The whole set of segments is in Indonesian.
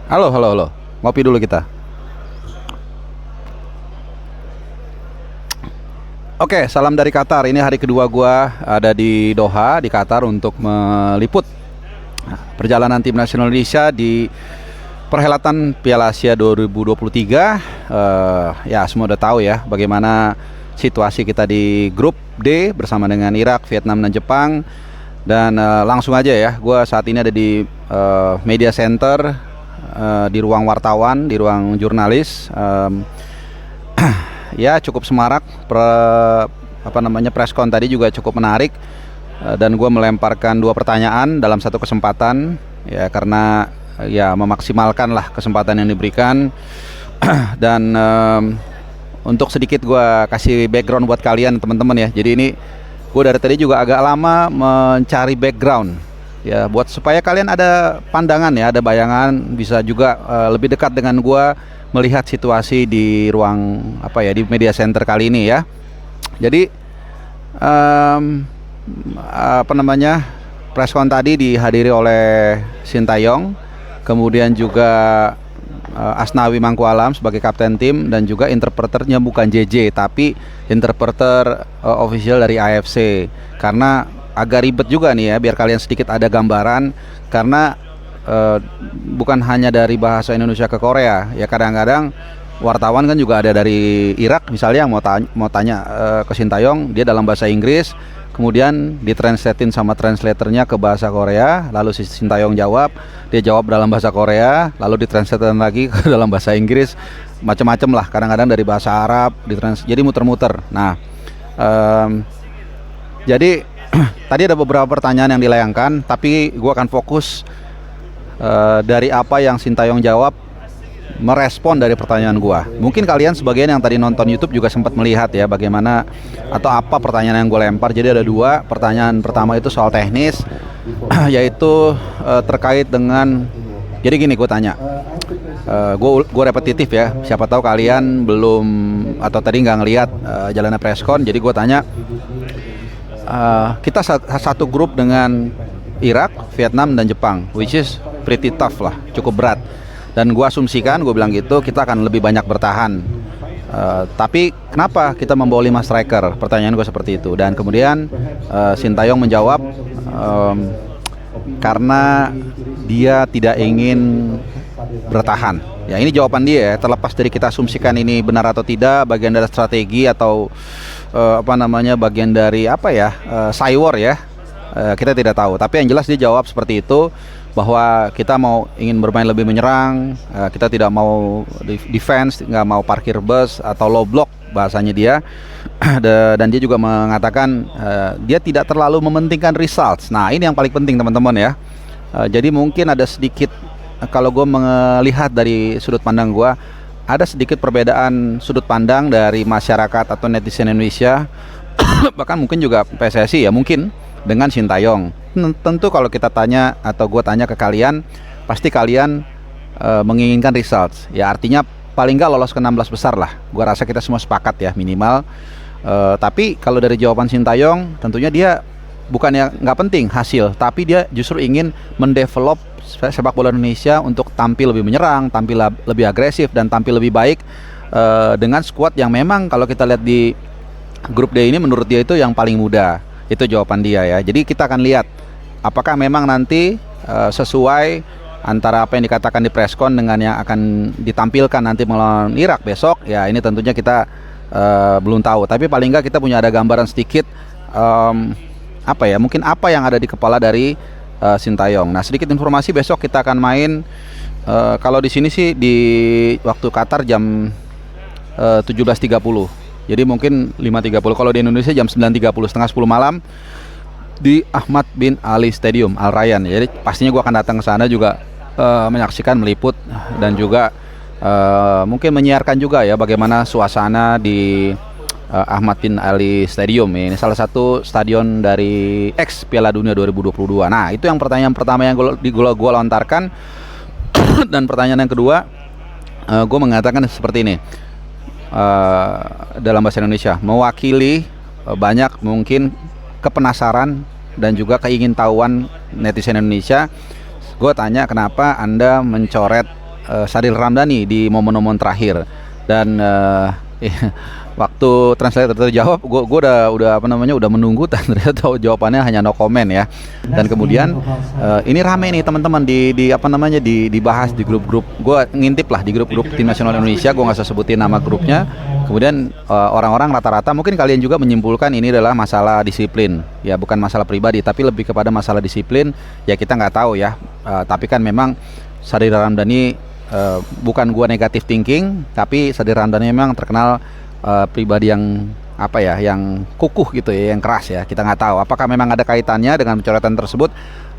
Halo, halo, halo. Ngopi dulu kita. Oke, salam dari Qatar. Ini hari kedua gua ada di Doha, di Qatar untuk meliput perjalanan tim nasional Indonesia di perhelatan Piala Asia 2023. Ya, semua udah tahu ya bagaimana situasi kita di grup D bersama dengan Irak, Vietnam dan Jepang. Dan langsung aja ya, gua saat ini ada di media center, di ruang wartawan, di ruang jurnalis. Ya cukup semarak, preskon tadi juga cukup menarik, dan gue melemparkan dua pertanyaan dalam satu kesempatan ya, karena ya memaksimalkan lah kesempatan yang diberikan. Dan untuk sedikit gue kasih background buat kalian teman-teman ya. Jadi ini gue dari tadi juga agak lama mencari background ya, buat supaya kalian ada pandangan ya, ada bayangan, bisa juga lebih dekat dengan gue melihat situasi di ruang di media center kali ini ya. Jadi preskon tadi dihadiri oleh Sintayong, kemudian juga Asnawi Mangkualam sebagai kapten tim, dan juga interpreternya bukan JJ tapi interpreter official dari AFC. Karena agak ribet juga nih ya, biar kalian sedikit ada gambaran, karena bukan hanya dari bahasa Indonesia ke Korea ya, kadang-kadang wartawan kan juga ada dari Irak misalnya yang mau tanya ke Sintayong, dia dalam bahasa Inggris, kemudian ditranslatein sama translatornya ke bahasa Korea, lalu si Sintayong jawab, dia jawab dalam bahasa Korea, lalu ditranslatein lagi ke dalam bahasa Inggris, macam-macam lah, kadang-kadang dari bahasa Arab jadi muter-muter. Nah, jadi tadi ada beberapa pertanyaan yang dilayangkan, tapi gua akan fokus dari apa yang Sintayong jawab, merespon dari pertanyaan gua. Mungkin kalian sebagian yang tadi nonton YouTube juga sempat melihat ya bagaimana atau apa pertanyaan yang gue lempar. Jadi ada dua pertanyaan. Pertama itu soal teknis, yaitu terkait dengan, jadi gini gue tanya, gue repetitif ya, siapa tahu kalian belum atau tadi nggak ngelihat jalannya preskon. Jadi gue tanya, kita satu grup dengan Irak, Vietnam dan Jepang, which is pretty tough lah, cukup berat. Dan gue asumsikan, gue bilang gitu, kita akan lebih banyak bertahan. Tapi kenapa kita membawa 5 striker? Pertanyaan gue seperti itu. Dan kemudian Sintayong menjawab, karena dia tidak ingin bertahan. Ya ini jawaban dia ya, terlepas dari kita asumsikan ini benar atau tidak, bagian dari strategi atau bagian dari cywar ya. Kita tidak tahu, tapi yang jelas dia jawab seperti itu, bahwa kita ingin bermain lebih menyerang, kita tidak mau defense, nggak mau parkir bus atau low block bahasanya dia. Dan dia juga mengatakan dia tidak terlalu mementingkan results. Nah ini yang paling penting teman-teman ya. Jadi mungkin ada sedikit, kalau gue melihat dari sudut pandang gue, ada sedikit perbedaan sudut pandang dari masyarakat atau netizen Indonesia bahkan mungkin juga PSSI ya, mungkin dengan Sintayong. Tentu kalau kita tanya atau gue tanya ke kalian, pasti kalian menginginkan results ya, artinya paling nggak lolos ke 16 besar lah. Gue rasa kita semua sepakat ya, minimal. Tapi kalau dari jawaban Sintayong, tentunya dia bukannya nggak penting hasil, tapi dia justru ingin mendevelop sepak bola Indonesia untuk tampil lebih menyerang, tampil lebih agresif, dan tampil lebih baik dengan skuad yang memang kalau kita lihat di grup D ini, menurut dia itu yang paling muda. Itu jawaban dia ya. Jadi kita akan lihat apakah memang nanti sesuai antara apa yang dikatakan di preskon dengan yang akan ditampilkan nanti melawan Irak besok. Ya ini tentunya kita belum tahu. Tapi paling nggak kita punya ada gambaran sedikit mungkin apa yang ada di kepala dari Sintayong. Nah sedikit informasi, besok kita akan main kalau di sini sih di waktu Qatar jam 17.30. Jadi mungkin 5.30, kalau di Indonesia jam 9.30, setengah 10 malam di Ahmad bin Ali Stadium Al Rayyan. Jadi pastinya gue akan datang ke sana juga menyaksikan, meliput, dan juga mungkin menyiarkan juga ya bagaimana suasana di Ahmad bin Ali Stadium. Ini salah satu stadion dari ex Piala Dunia 2022. Nah itu yang pertanyaan pertama yang gue lontarkan. Dan pertanyaan yang kedua, gue mengatakan seperti ini. Dalam bahasa Indonesia, mewakili banyak mungkin kepenasaran dan juga keingintahuan netizen Indonesia. Gue tanya, kenapa Anda mencoret Sadil Ramdhani di momen-momen terakhir. Dan waktu translator terjawab, gue udah apa namanya udah menunggu, dan ternyata jawabannya hanya no comment ya. Dan kemudian ini rame nih teman-teman di apa namanya dibahas di grup-grup. Gue ngintip lah di grup-grup tim nasional Indonesia, gue nggak usah sebutin nama grupnya. Kemudian orang-orang rata-rata mungkin kalian juga menyimpulkan ini adalah masalah disiplin ya, bukan masalah pribadi tapi lebih kepada masalah disiplin ya. Kita nggak tahu ya, tapi kan memang Sadil Ramdhani bukan gua negatif thinking, tapi Sadil Ramdhani memang terkenal pribadi yang apa ya, yang kukuh gitu ya, yang keras ya. Kita nggak tahu apakah memang ada kaitannya dengan pencoretan tersebut.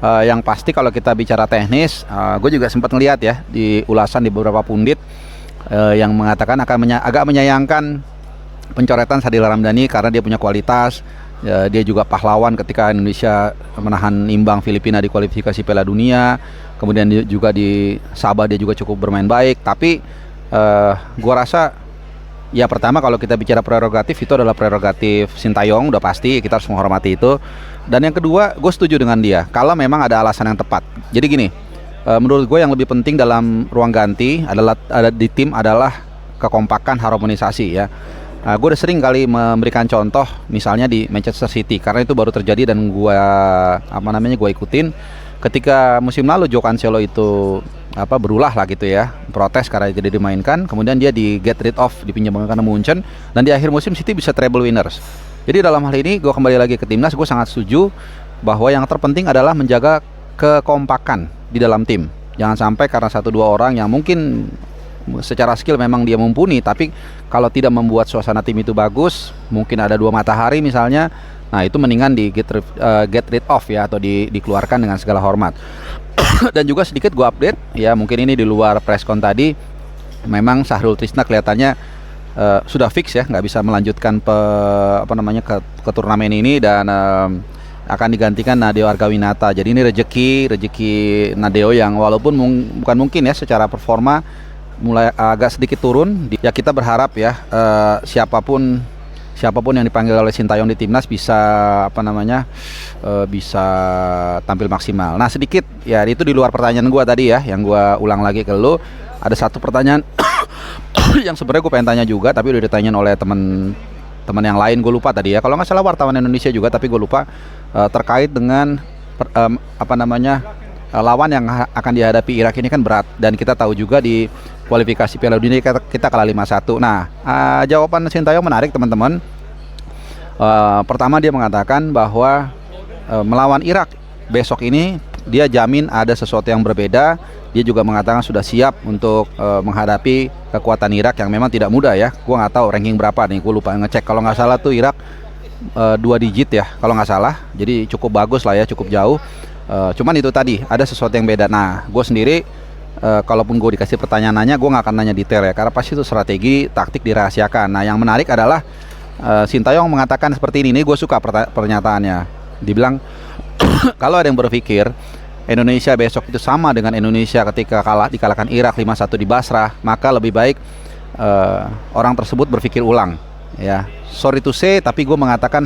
Yang pasti kalau kita bicara teknis, gue juga sempat ngeliat ya di ulasan di beberapa pundit yang mengatakan agak menyayangkan pencoretan Sadil Ramdhani karena dia punya kualitas. Dia juga pahlawan ketika Indonesia menahan imbang Filipina di kualifikasi Piala Dunia. Kemudian dia juga di Sabah dia juga cukup bermain baik. Tapi gua rasa ya pertama kalau kita bicara prerogatif, itu adalah prerogatif Sintayong, udah pasti kita harus menghormati itu. Dan yang kedua, gue setuju dengan dia kalau memang ada alasan yang tepat. Jadi gini, menurut gue yang lebih penting dalam ruang ganti adalah di tim adalah kekompakan, harmonisasi ya. Gue udah sering kali memberikan contoh misalnya di Manchester City, karena itu baru terjadi dan gue ikutin ketika musim lalu. Joe Cancelo itu berulah lah gitu ya, protes karena tidak dimainkan, kemudian dia di get rid of, dipinjamkan ke Munchen, dan di akhir musim City bisa treble winners. Jadi dalam hal ini gue kembali lagi ke timnas, gue sangat setuju bahwa yang terpenting adalah menjaga kekompakan di dalam tim. Jangan sampai karena 1-2 orang yang mungkin secara skill memang dia mumpuni, tapi kalau tidak membuat suasana tim itu bagus, mungkin ada 2 matahari misalnya, nah itu mendingan di get rid of ya, atau dikeluarkan dengan segala hormat. Dan juga sedikit gue update ya, mungkin ini di luar preskon tadi, memang Sahrul Trisna kelihatannya sudah fix ya, nggak bisa melanjutkan ke turnamen ini, dan akan digantikan Nadeo Argawinata. Jadi ini rezeki Nadeo yang walaupun bukan mungkin ya secara performa mulai agak sedikit turun. Ya kita berharap ya siapapun yang dipanggil oleh Sintayong di timnas bisa bisa tampil maksimal. Nah sedikit ya, itu di luar pertanyaan gua tadi ya, yang gua ulang lagi ke lu. Ada satu pertanyaan yang sebenarnya gue pengen tanya juga, tapi udah ditanyain oleh teman yang lain, gue lupa tadi ya, kalau nggak salah wartawan Indonesia juga, tapi gue lupa, terkait dengan lawan yang akan dihadapi Irak ini kan berat, dan kita tahu juga di kualifikasi Piala Dunia kita kalah 5-1. Nah, jawaban Sintayong menarik teman-teman. Pertama dia mengatakan bahwa melawan Irak besok ini dia jamin ada sesuatu yang berbeda. Dia juga mengatakan sudah siap untuk menghadapi kekuatan Irak yang memang tidak mudah ya. Gue nggak tahu ranking berapa nih, gue lupa ngecek. Kalau nggak salah tuh Irak 2 digit ya, kalau nggak salah. Jadi cukup bagus lah ya, cukup jauh. Cuman itu tadi ada sesuatu yang beda. Nah, gue sendiri kalaupun gue dikasih pertanyaan gue nggak akan nanya detail ya, karena pasti itu strategi taktik dirahasiakan. Nah, yang menarik adalah Sintayong mengatakan seperti ini. Nih gue suka pernyataannya. Dibilang kalau ada yang berpikir Indonesia besok itu sama dengan Indonesia ketika dikalahkan Irak 5-1 di Basrah, maka lebih baik orang tersebut berpikir ulang ya. Sorry to say, tapi gue mengatakan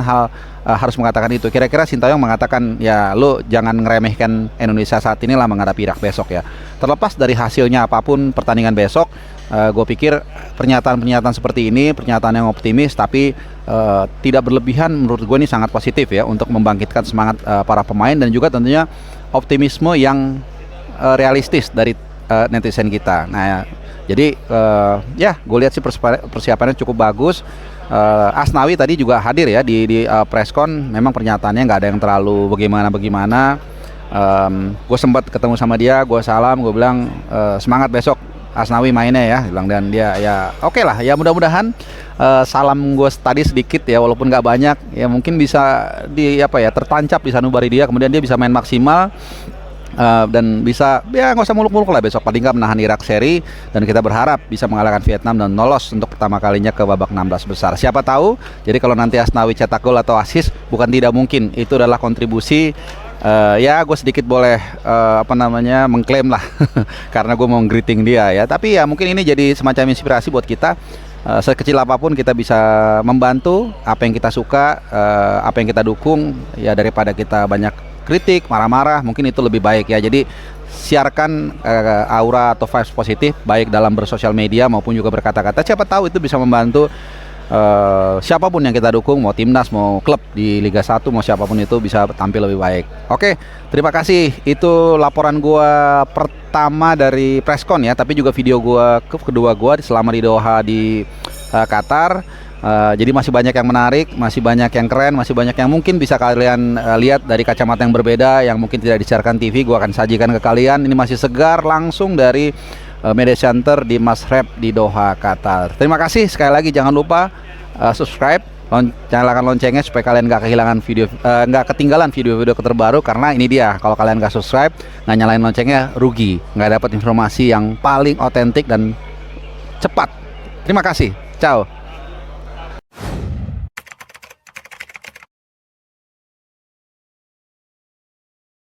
harus mengatakan itu. Kira-kira Sintayong mengatakan ya, lo jangan ngeremehkan Indonesia saat ini lah menghadapi Irak besok ya. Terlepas dari hasilnya apapun pertandingan besok, gue pikir pernyataan seperti ini, pernyataan yang optimis tapi tidak berlebihan, menurut gue ini sangat positif ya, untuk membangkitkan semangat para pemain, dan juga tentunya optimisme yang realistis dari netizen kita. Nah, jadi ya gue lihat sih persiapannya cukup bagus. Asnawi tadi juga hadir ya di preskon. Memang pernyataannya nggak ada yang terlalu bagaimana. Gue sempat ketemu sama dia, gue salam, gue bilang semangat besok Asnawi mainnya ya, bilang. Dan dia ya oke lah ya, mudah-mudahan salam gue tadi sedikit ya, walaupun nggak banyak ya, mungkin bisa tertancap di sanubari dia, kemudian dia bisa main maksimal. Dan bisa ya nggak usah muluk-muluk lah besok, paling nggak menahan Irak seri, dan kita berharap bisa mengalahkan Vietnam dan lolos untuk pertama kalinya ke babak 16 besar. Siapa tahu, jadi kalau nanti Asnawi cetak gol atau assist, bukan tidak mungkin itu adalah kontribusi. Ya gue sedikit boleh mengklaim lah karena gue mau greeting dia ya. Tapi ya mungkin ini jadi semacam inspirasi buat kita. Sekecil apapun kita bisa membantu apa yang kita suka, apa yang kita dukung ya, daripada kita banyak kritik, marah-marah, mungkin itu lebih baik ya. Jadi siarkan aura atau vibes positif baik dalam bersosial media maupun juga berkata-kata. Siapa tahu itu bisa membantu siapapun yang kita dukung, mau timnas, mau klub di Liga 1, mau siapapun itu bisa tampil lebih baik. Oke, terima kasih. Itu laporan gua pertama dari preskon ya, tapi juga video gua kedua gua selama di Doha di Qatar. Jadi masih banyak yang menarik, masih banyak yang keren, masih banyak yang mungkin bisa kalian lihat dari kacamata yang berbeda, yang mungkin tidak disiarkan TV. Gua akan sajikan ke kalian. Ini masih segar langsung dari Media Center di Mashrab di Doha, Qatar. Terima kasih sekali lagi. Jangan lupa subscribe, nyalakan loncengnya supaya kalian nggak kehilangan video, nggak ketinggalan video-video terbaru. Karena ini dia, kalau kalian nggak subscribe, nggak nyalain loncengnya, rugi, nggak dapat informasi yang paling otentik dan cepat. Terima kasih. Ciao.